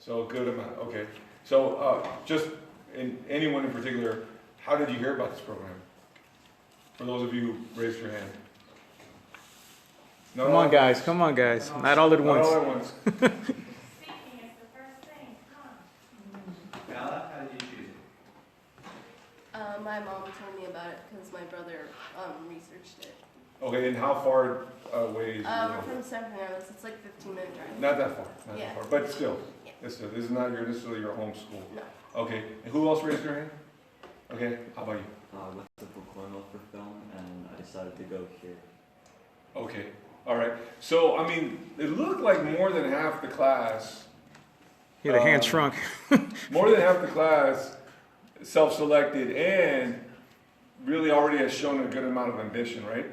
So a good amount, okay. So just anyone in particular, how did you hear about this program? For those of you who raised your hand. Come on, guys. Come on, guys. Not all at once. Not all at once. Speaking is the first thing. Bella, how did you choose it? My mom told me about it because my brother researched it. Okay, and how far away is We're from San Fernando. It's like 15-minute drive. Not that far, not Yeah. that far, but still. Yeah. This is not necessarily your home school. No. Okay, and who else raised their hand? Okay, how about you? I went to Brooklyn for film, and I decided to go here. Okay, all right. So, I mean, it looked like more than half the class, Yeah, the hand shrunk. more than half the class self-selected and really already has shown a good amount of ambition, right?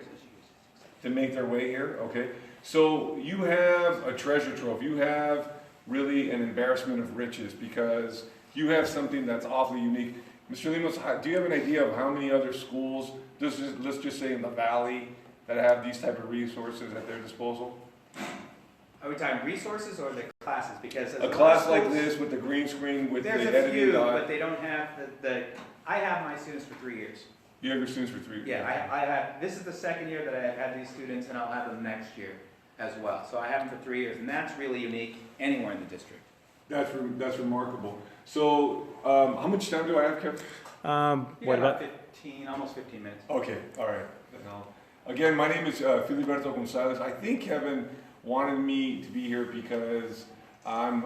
To make their way here, okay? So you have a treasure trove. You have really an embarrassment of riches because you have something that's awfully unique. Mr. Limos, do you have an idea of how many other schools, let's just say in the Valley, that have these type of resources at their disposal? Are we talking resources or the classes? Because A class like this with the green screen, with the there's a editing few, dot. but they don't have I have my students for 3 years. You have your students for 3 years. Yeah, I have, this is the second year that I've had these students, and I'll have them next year as well. So I have them for 3 years, and that's really unique anywhere in the district. That's remarkable. So, how much time do I have, Kevin? What about? 15, almost 15 minutes. Okay, all right. Then again, my name is Filiberto Gonzalez. I think Kevin wanted me to be here because I'm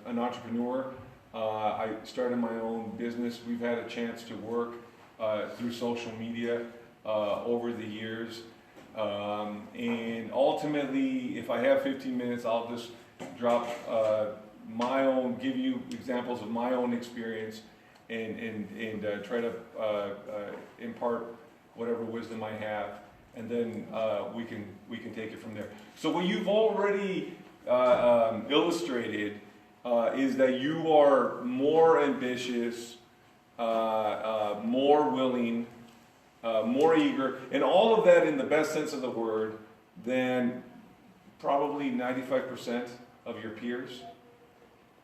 an entrepreneur. I started my own business. We've had a chance to work through social media over the years. And ultimately, if I have 15 minutes, I'll just drop give you examples of my own experience and try to impart whatever wisdom I have, and then we can take it from there. So what you've already illustrated is that you are more ambitious, more willing, more eager, and all of that in the best sense of the word than probably 95% of your peers.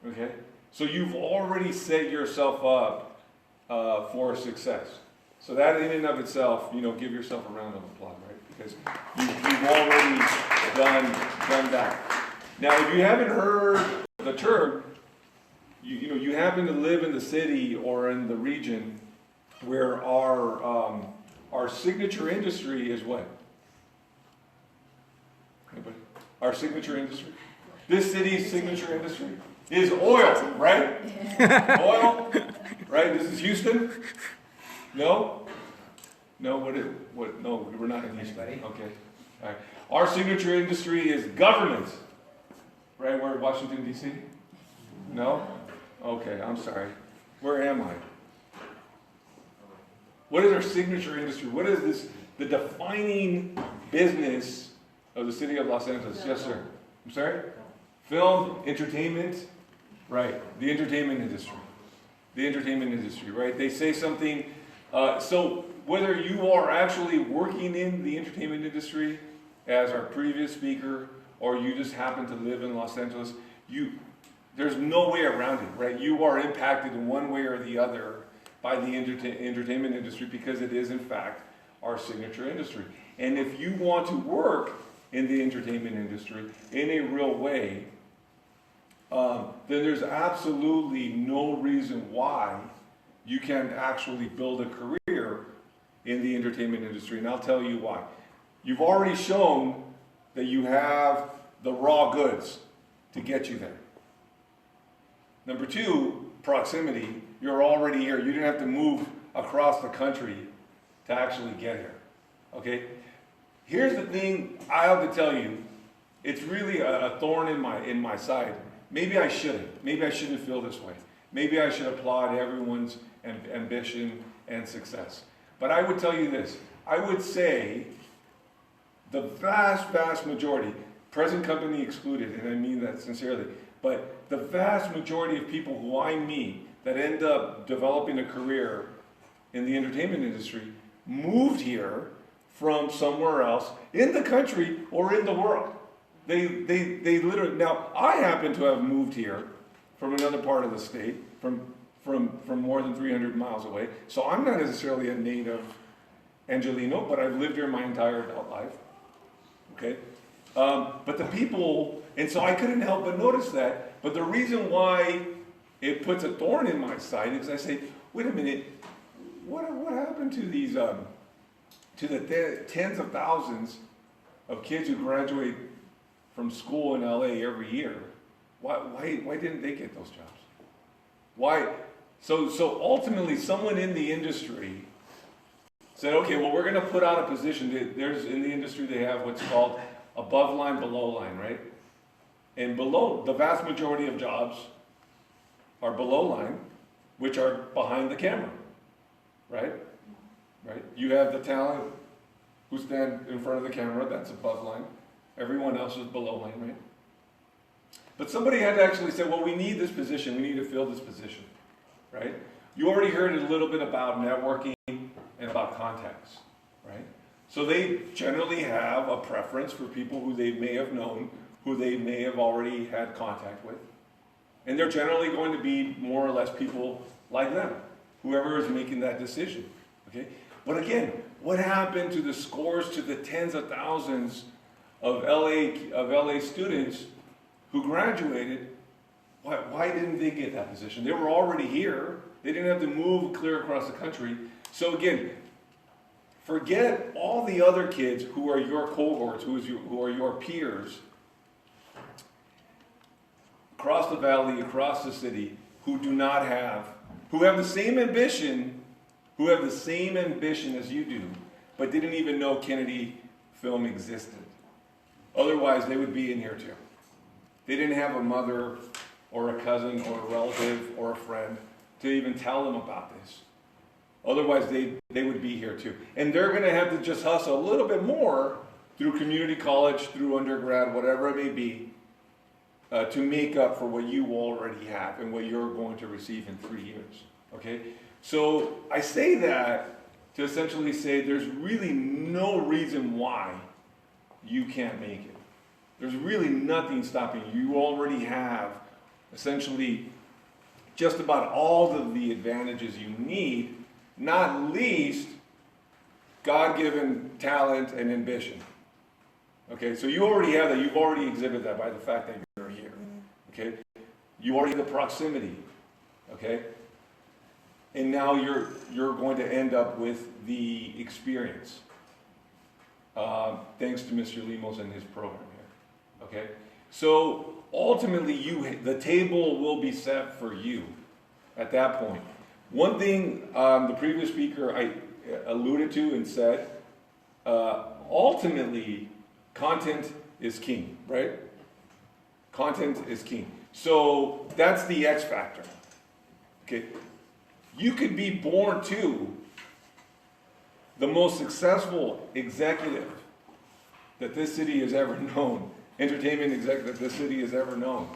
Okay? So you've already set yourself up for success. So that in and of itself, give yourself a round of applause, right? Because you've already done that. Now, if you haven't heard the term, you happen to live in the city or in the region where our signature industry is what? Anybody? Our signature industry? This city's signature industry is oil, right? Oil, right? This is Houston? No? No, no, we're not in Houston. Okay. All right. Our signature industry is government. Right? We're in Washington, D.C.? No? Okay, I'm sorry. Where am I? What is our signature industry? What is this, the defining business of the city of Los Angeles? Yes, sir. I'm sorry? Film, entertainment, right? The entertainment industry. The entertainment industry, right? They say something. So whether you are actually working in the entertainment industry, as our previous speaker, or you just happen to live in Los Angeles, there's no way around it, right? You are impacted in one way or the other by the entertainment industry because it is, in fact, our signature industry. And if you want to work in the entertainment industry in a real way, then there's absolutely no reason why you can't actually build a career in the entertainment industry. And I'll tell you why. You've already shown that you have the raw goods to get you there. Number two, proximity. You're already here. You didn't have to move across the country to actually get here. Okay? Here's the thing I have to tell you. It's really a thorn in my side. Maybe I shouldn't. Maybe I shouldn't feel this way. Maybe I should applaud everyone's ambition and success. But I would tell you this. I would say the vast majority, present company excluded, and I mean that sincerely, but the vast majority of people who I meet that end up developing a career in the entertainment industry moved here from somewhere else in the country or in the world. They literally, now I happen to have moved here from another part of the state, from more than 300 miles away. So I'm not necessarily a native Angelino, but I've lived here my entire adult life. Okay? But the people, and so I couldn't help but notice that. But the reason why it puts a thorn in my side is I say, wait a minute, what happened to these, to the tens of thousands of kids who graduate from school in LA every year? Why didn't they get those jobs? Why? So ultimately, someone in the industry said, okay, well, we're going to put out a position. There's in the industry, they have what's called above line, below line, right? And below, the vast majority of jobs are below line, which are behind the camera, right? Right? You have the talent who stand in front of the camera, that's above line. Everyone else is below line, right? But somebody had to actually say, well, we need this position, we need to fill this position, right? You already heard a little bit about networking and about contacts, right? So they generally have a preference for people who they may have known, who they may have already had contact with. And they're generally going to be more or less people like them, whoever is making that decision, okay? But again, what happened to the scores, to the tens of thousands of LA students who graduated? Why didn't they get that position? They were already here. They didn't have to move clear across the country. So again, forget all the other kids who are your cohorts, who are your peers, across the valley, across the city, who have the same ambition, as you do, but didn't even know Kennedy Film existed. Otherwise, they would be in here too. They didn't have a mother or a cousin or a relative or a friend to even tell them about this. Otherwise, they would be here too. And they're going to have to just hustle a little bit more through community college, through undergrad, whatever it may be, to make up for what you already have and what you're going to receive in 3 years. Okay? So I say that to essentially say there's really no reason why you can't make it. There's really nothing stopping you. You already have essentially just about all of the advantages you need, not least God-given talent and ambition. Okay, so you already have that. You've already exhibited that by the fact that you're here. Okay, you already have the proximity. Okay, and now you're going to end up with the experience, thanks to Mr. Lemos and his program here. Okay, so ultimately, the table will be set for you at that point. One thing the previous speaker I alluded to and said, ultimately, content is king, right? Content is king. So that's the X factor. Okay, you could be born to the most successful executive that this city has ever known, entertainment executive that this city has ever known.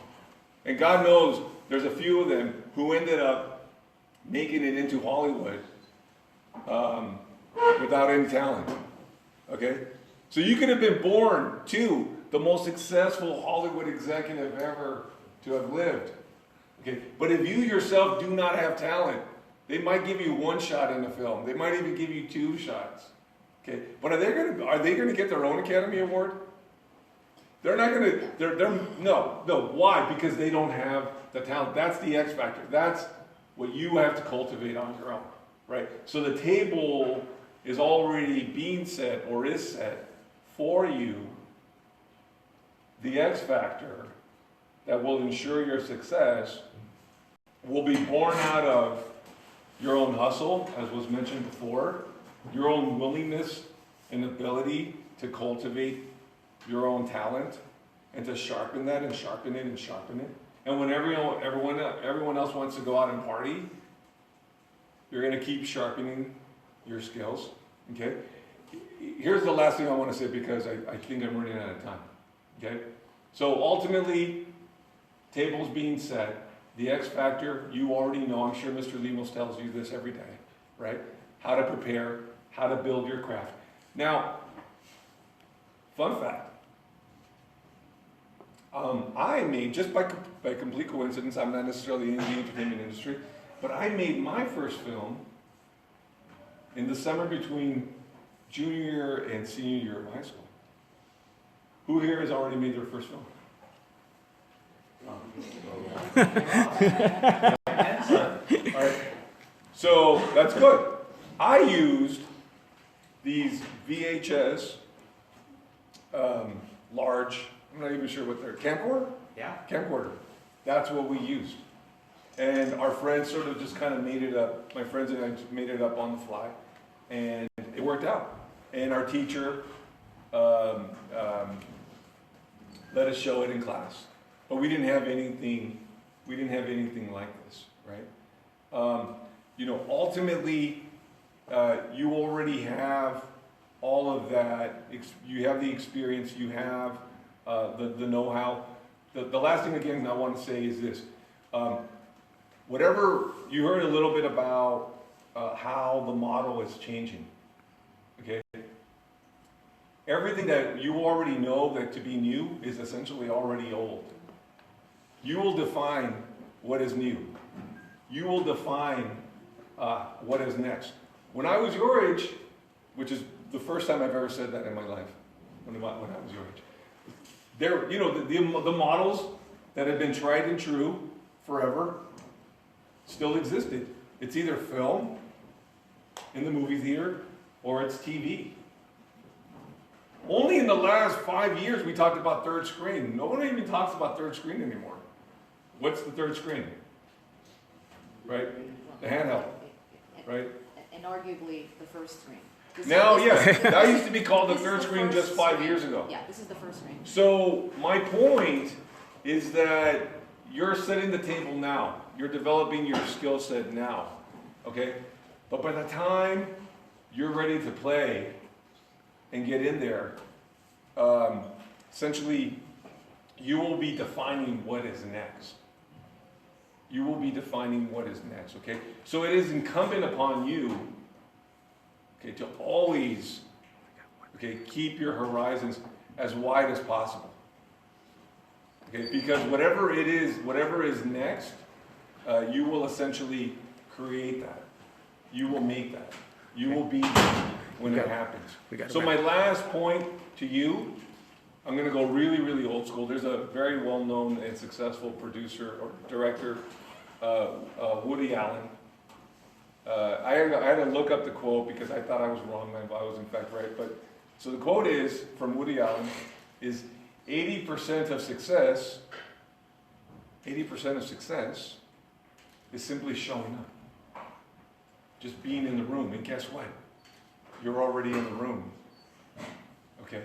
And God knows there's a few of them who ended up making it into Hollywood without any talent. Okay? So you could have been born to the most successful Hollywood executive ever to have lived. Okay? But if you yourself do not have talent, they might give you one shot in the film. They might even give you 2 shots. Okay? But are they going to get their own Academy Award? They're not going to. No. Why? Because they don't have the talent. That's the X factor. That's what you have to cultivate on your own, right? So the table is already being set or is set for you. The X factor that will ensure your success will be born out of your own hustle, as was mentioned before, your own willingness and ability to cultivate your own talent and to sharpen that and sharpen it and sharpen it. And when everyone else wants to go out and party, you're going to keep sharpening your skills. Okay? Here's the last thing I want to say because I think I'm running out of time. Okay? So ultimately, tables being set, the X factor, you already know, I'm sure Mr. Lemos tells you this every day, right? How to prepare, how to build your craft. Now, fun fact. I made, just by complete coincidence, I'm not necessarily in the entertainment industry, but I made my first film in the summer between junior year and senior year of high school. Who here has already made their first film? All right. So that's good. I used these VHS, large, I'm not even sure what they're, camcorder? Yeah. Camcorder. That's what we used. And our friends sort of just kind of made it up. My friends and I just made it up on the fly. And it worked out. And our teacher let us show it in class. But we didn't have anything like this, right? Ultimately, you already have all of that. You have the experience, you have the know-how. The last thing, again, I want to say is this. Whatever, you heard a little bit about how the model is changing, okay? Everything that you already know that to be new is essentially already old. You will define what is new. You will define what is next. When I was your age, which is the first time I've ever said that in my life, when I was your age, there, the models that have been tried and true forever still existed. It's either film in the movie theater or it's TV. Only in the last 5 years we talked about third screen. No one even talks about third screen anymore. What's the third screen? Right? The handheld. Right? And arguably the first screen. That used to be called the This is third the screen first just 5 screen. years ago. Yeah, this is the first screen. So my point is that you're setting the table now. You're developing your skill set now. Okay? But by the time you're ready to play and get in there, essentially you will be defining what is next. You will be defining what is next, okay? So it is incumbent upon you, okay, to always, okay, keep your horizons as wide as possible. Okay, because whatever it is, whatever is next, you will essentially create that. You will make that. You will be there when it happens. So my last point to you, I'm going to go really, really old school. There's a very well-known and successful producer or director, Woody Allen. I had to look up the quote because I thought I was wrong. I was in fact right. But so the quote is from Woody Allen is 80% of success. 80% of success is simply showing up, just being in the room. And guess what? You're already in the room. Okay.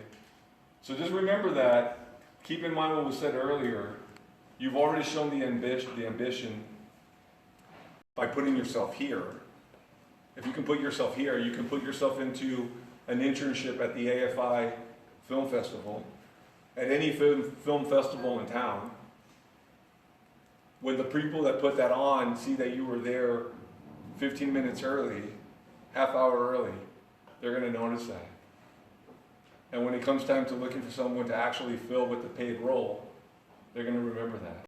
So just remember that. Keep in mind what was said earlier. You've already shown the ambition by putting yourself here. If you can put yourself here, you can put yourself into an internship at the AFI Film Festival, at any film festival in town. When the people that put that on see that you were there 15 minutes early, half hour early, they're going to notice that. And when it comes time to looking for someone to actually fill with the paid role, they're going to remember that.